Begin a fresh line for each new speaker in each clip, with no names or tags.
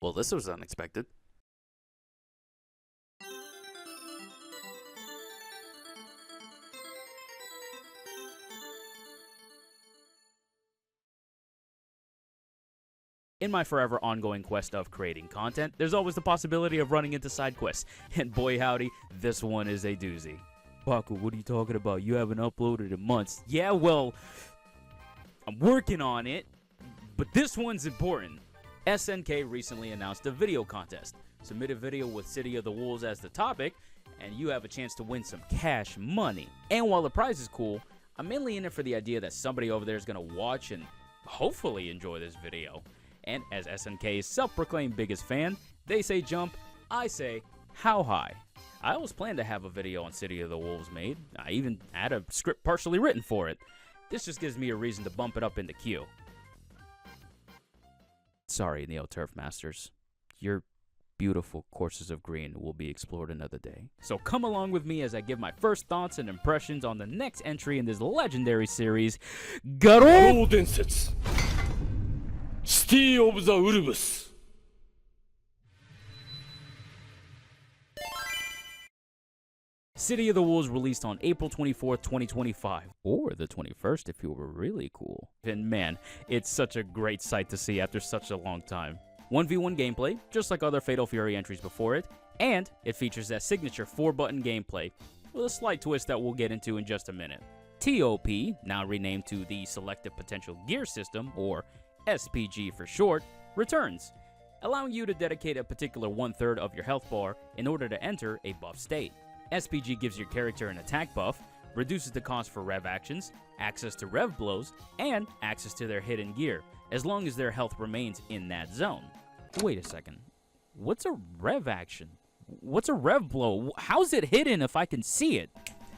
Well, this was unexpected. In my forever ongoing quest of creating content, there's always the possibility of running into side quests, and boy howdy, this one is a doozy. Baku, what are you talking about? You haven't uploaded in months. Yeah, well, I'm working on it, but this one's important. SNK recently announced a video contest. Submit a video with City of the Wolves as the topic, and you have a chance to win some cash money. And while the prize is cool, I'm mainly in it for the idea that somebody over there is going to watch and hopefully enjoy this video. And as SNK's self-proclaimed biggest fan, they say jump, I say how high. I always planned to have a video on City of the Wolves made. I even had a script partially written for it. This just gives me a reason to bump it up in the queue. Sorry, Neo Turf Masters. Your beautiful courses of green will be explored another day. So come along with me as I give my first thoughts and impressions on the next entry in this legendary series, Garo Densetsu! City of the Wolves. City of the Wolves released on April 24th, 2025, or the 21st if you were really cool. And man, it's such a great sight to see after such a long time. 1v1 gameplay, just like other Fatal Fury entries before it, and it features that signature 4-button gameplay, with a slight twist that we'll get into in just a minute. TOP, now renamed to the Selective Potential Gear System, or SPG for short, returns, allowing you to dedicate a particular 1/3 of your health bar in order to enter a buff state. SPG gives your character an attack buff, reduces the cost for rev actions, access to rev blows, and access to their hidden gear, as long as their health remains in that zone. Wait a second, what's a rev action? What's a rev blow? How's it hidden if I can see it?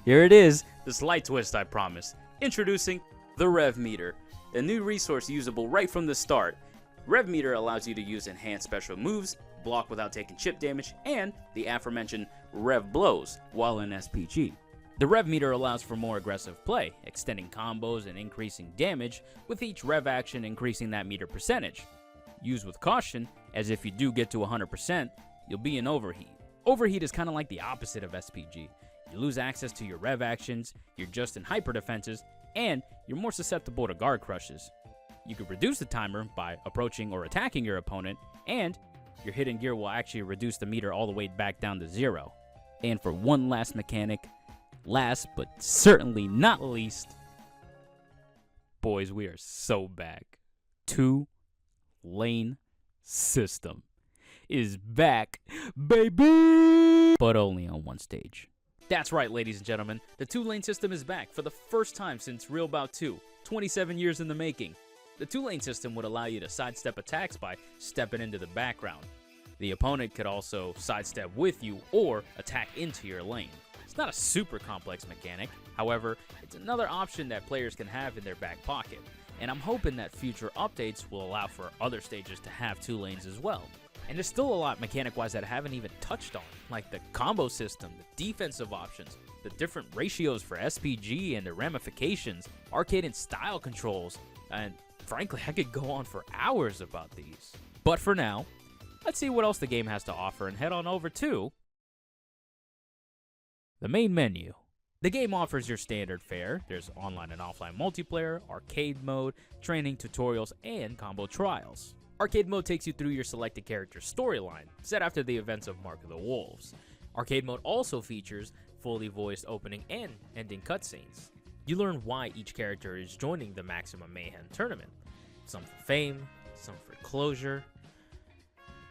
Here it is, the slight twist I promise. Introducing the Rev Meter, a new resource usable right from the start. Rev Meter allows you to use enhanced special moves, block without taking chip damage, and the aforementioned Rev Blows while in SPG. The Rev Meter allows for more aggressive play, extending combos and increasing damage, with each Rev action increasing that meter percentage. Use with caution, as if you do get to 100%, you'll be in Overheat. Overheat is kind of like the opposite of SPG. You lose access to your Rev actions, you're just in hyper defenses, and you're more susceptible to guard crushes. You could reduce the timer by approaching or attacking your opponent, and your hidden gear will actually reduce the meter all the way back down to 0. And for one last mechanic, last but certainly not least, boys, we are so back. 2-lane system is back, baby! But only on one stage. That's right, ladies and gentlemen, the 2-lane system is back for the first time since Real Bout 2, 27 years in the making. The 2-lane system would allow you to sidestep attacks by stepping into the background. The opponent could also sidestep with you or attack into your lane. It's not a super complex mechanic, however, it's another option that players can have in their back pocket, and I'm hoping that future updates will allow for other stages to have 2 lanes as well. And there's still a lot mechanic-wise that I haven't even touched on, like the combo system, the defensive options, the different ratios for SPG and the ramifications, arcade and style controls, and frankly, I could go on for hours about these. But for now, let's see what else the game has to offer and head on over to the main menu. The game offers your standard fare. There's online and offline multiplayer, arcade mode, training tutorials, and combo trials. Arcade mode takes you through your selected character's storyline, set after the events of Mark of the Wolves. Arcade mode also features fully voiced opening and ending cutscenes. You learn why each character is joining the Maximum Mayhem tournament. Some for fame, some for closure,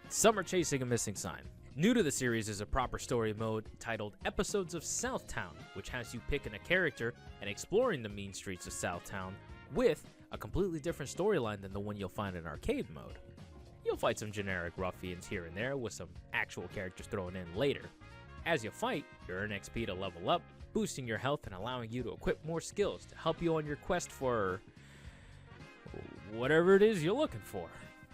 some are chasing a missing sign. New to the series is a proper story mode titled Episodes of Southtown, which has you picking a character and exploring the mean streets of Southtown with a completely different storyline than the one you'll find in arcade mode. You'll fight some generic ruffians here and there with some actual characters thrown in later. As you fight, you earn XP to level up, boosting your health and allowing you to equip more skills to help you on your quest for whatever it is you're looking for.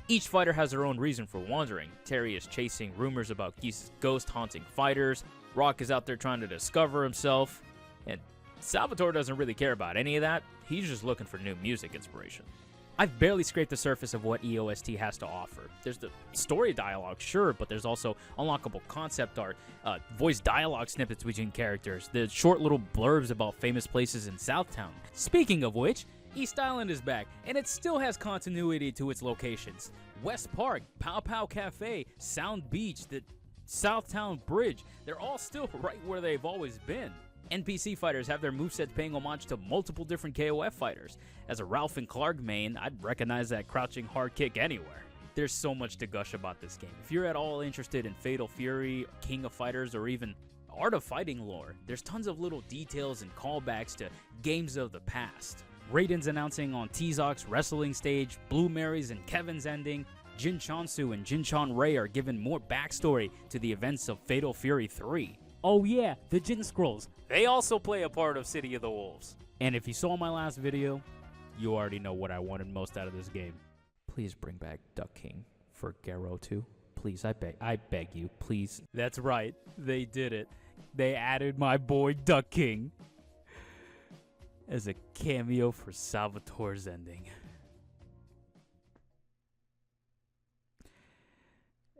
Each fighter has their own reason for wandering. Terry is chasing rumors about Geese's ghost haunting fighters, Rock is out there trying to discover himself, and Salvatore doesn't really care about any of that. He's just looking for new music inspiration. I've barely scraped the surface of what EOST has to offer. There's the story dialogue, sure, but there's also unlockable concept art, voice dialogue snippets between characters, the short little blurbs about famous places in Southtown. Speaking of which, East Island is back, and it still has continuity to its locations. West Park, Pow Pow Cafe, Sound Beach, the Southtown Bridge, they're all still right where they've always been. NPC fighters have their movesets paying homage to multiple different KOF fighters. As a Ralph and Clark main, I'd recognize that crouching hard kick anywhere. There's so much to gush about this game. If you're at all interested in Fatal Fury, King of Fighters, or even Art of Fighting lore, there's tons of little details and callbacks to games of the past. Raiden's announcing on T-Zock's wrestling stage, Blue Mary's and Kevin's ending, Jin Chansu and Jin Chan Ray are given more backstory to the events of Fatal Fury 3. Oh yeah, the Jin Scrolls. They also play a part of City of the Wolves. And if you saw my last video, you already know what I wanted most out of this game. Please bring back Duck King for Garo 2. Please, I beg you, please. That's right, they did it. They added my boy Duck King as a cameo for Salvatore's ending.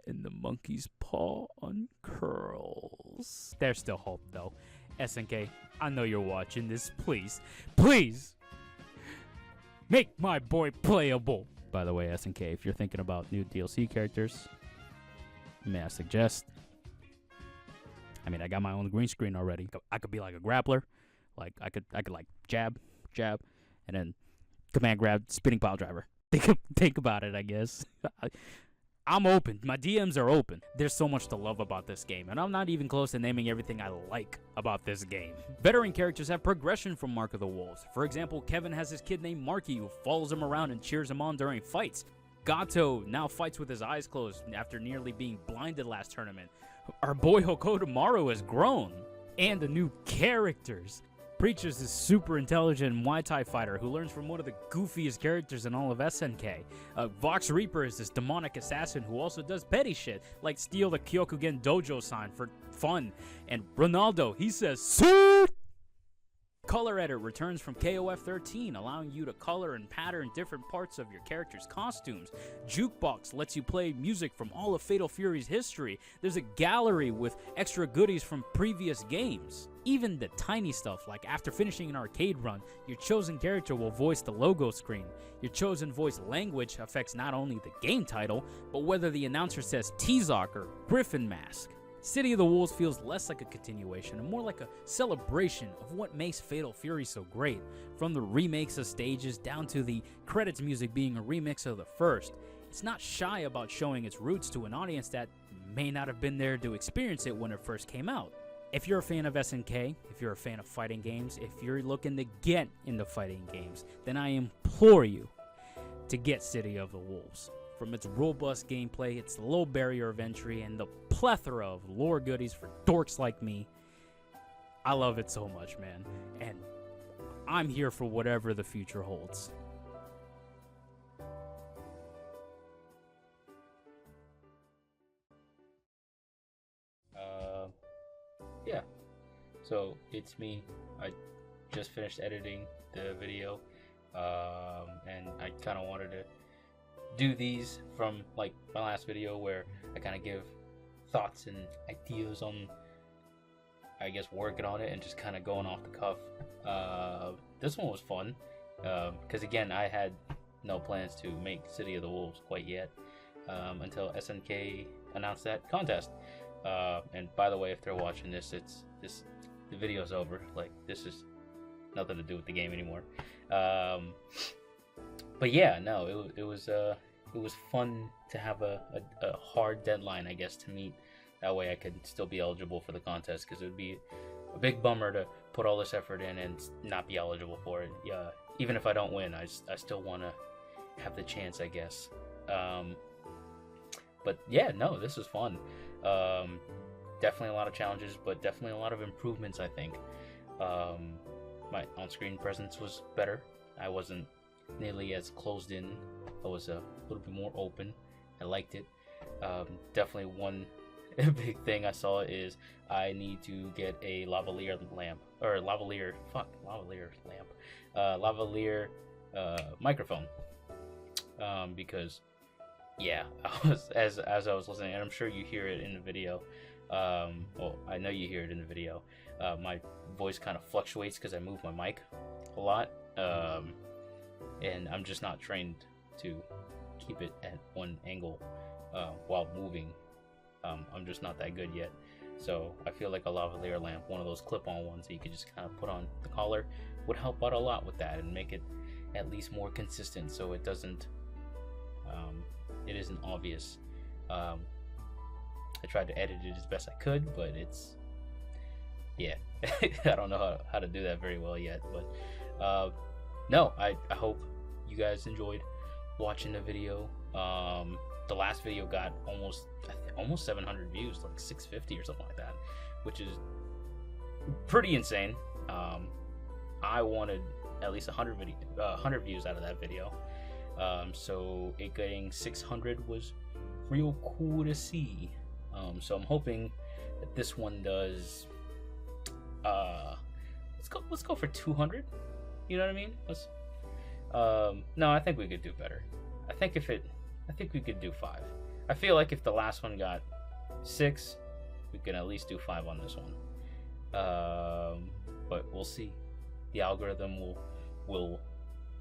And the monkey's paw uncurls. There's still hope, though. SNK, I know you're watching this. Please, please, make my boy playable. By the way, SNK, if you're thinking about new DLC characters, may I suggest? I mean, I got my own green screen already. I could be like a grappler. Like, I could like jab, and then command grab, spinning pile driver. Think about it, I guess. I'm open. My DMs are open. There's so much to love about this game, and I'm not even close to naming everything I like about this game. Veteran characters have progression from Mark of the Wolves. For example, Kevin has his kid named Marky who follows him around and cheers him on during fights. Gato now fights with his eyes closed after nearly being blinded last tournament. Our boy Hokotomaru has grown. And the new characters. Preacher's this super intelligent Muay Thai fighter who learns from one of the goofiest characters in all of SNK. Vox Reaper is this demonic assassin who also does petty shit, like steal the Kyokugen Dojo sign for fun. And Ronaldo, he says, "Suit!" Color Edit returns from KOF 13, allowing you to color and pattern different parts of your character's costumes. Jukebox lets you play music from all of Fatal Fury's history. There's a gallery with extra goodies from previous games. Even the tiny stuff, like after finishing an arcade run, your chosen character will voice the logo screen. Your chosen voice language affects not only the game title, but whether the announcer says T-Zock or Griffin Mask. City of the Wolves feels less like a continuation and more like a celebration of what makes Fatal Fury so great, from the remakes of stages down to the credits music being a remix of the first. It's not shy about showing its roots to an audience that may not have been there to experience it when it first came out. If you're a fan of SNK, if you're a fan of fighting games, if you're looking to get into fighting games, then I implore you to get City of the Wolves. From its robust gameplay, its low barrier of entry, and the plethora of lore goodies for dorks like me, I love it so much, man. And I'm here for whatever the future holds.
Yeah, so it's me. I just finished editing the video, and I kind of wanted to do these from like my last video where I kind of give thoughts and ideas on, I guess, working on it and just kind of going off the cuff. This one was fun because again, I had no plans to make City of the Wolves quite yet until SNK announced that contest. And by the way, if they're watching this, the video's over. Like, this is nothing to do with the game anymore. But yeah, no, it was fun to have a hard deadline, I guess, to meet. That way I could still be eligible for the contest, because it would be a big bummer to put all this effort in and not be eligible for it. Yeah, even if I don't win, I still want to have the chance, I guess. But yeah, no, this was fun. Definitely a lot of challenges, but definitely a lot of improvements, I think. My on-screen presence was better. I wasn't nearly as closed in. I was a little bit more open. I liked it. Definitely one big thing I saw is I need to get a lavalier microphone. because yeah, as I was listening, and I'm sure you hear it in the video. Well, I know you hear it in the video. My voice kind of fluctuates because I move my mic a lot, and I'm just not trained to keep it at one angle while moving. I'm just not that good yet. So I feel like a lavalier lamp, one of those clip-on ones that you could just kind of put on the collar, would help out a lot with that and make it at least more consistent, so it doesn't, it isn't obvious. I tried to edit it as best I could, but it's, yeah, I don't know how to do that very well yet. But no, I hope you guys enjoyed watching the video. The last video got almost 700 views, like 650 or something like that, which is pretty insane. I wanted at least 100 views out of that video, so it getting 600 was real cool to see. So I'm hoping that this one does. Let's go for 200. You know what I mean? No, I think we could do better. I think we could do 5. I feel like if the last one got 6, we can at least do 5 on this one. But we'll see. The algorithm will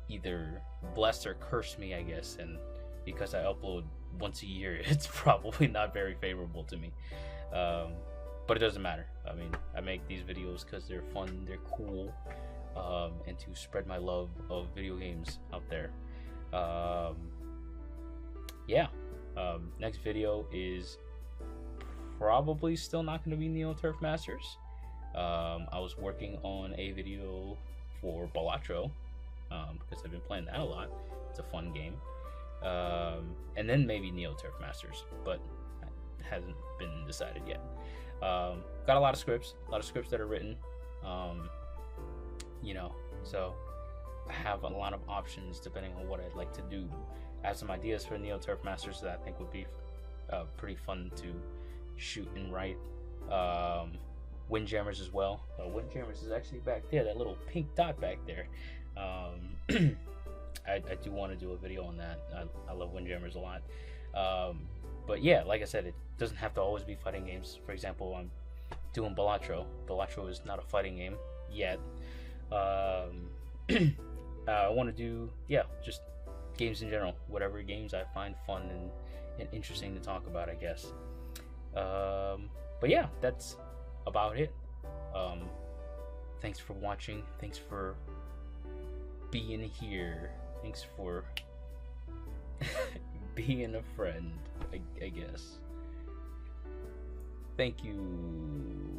either bless or curse me, I guess, and because I upload once a year, it's probably not very favorable to me. But it doesn't matter. I mean, I make these videos because they're fun, they're cool, and to spread my love of video games out there. Yeah. Next video is probably still not going to be Neo Turf Masters. I was working on a video for Balatro, because I've been playing that a lot. It's a fun game. And then maybe Neo Turf Masters, but it hasn't been decided yet. Got a lot of scripts that are written, you know, so I have a lot of options depending on what I'd like to do. I have some ideas for Neo Turf Masters that I think would be pretty fun to shoot and write. Windjammers as well. Windjammers is actually back there, that little pink dot back there. I do want to do a video on that. I love Windjammers a lot. But yeah, like I said, it doesn't have to always be fighting games. For example, I'm doing Balatro. Balatro is not a fighting game yet. I want to do, yeah, just games in general. Whatever games I find fun and interesting to talk about, I guess. But yeah, that's about it. Thanks for watching. Thanks for being here. Thanks for being a friend, I guess. Thank you.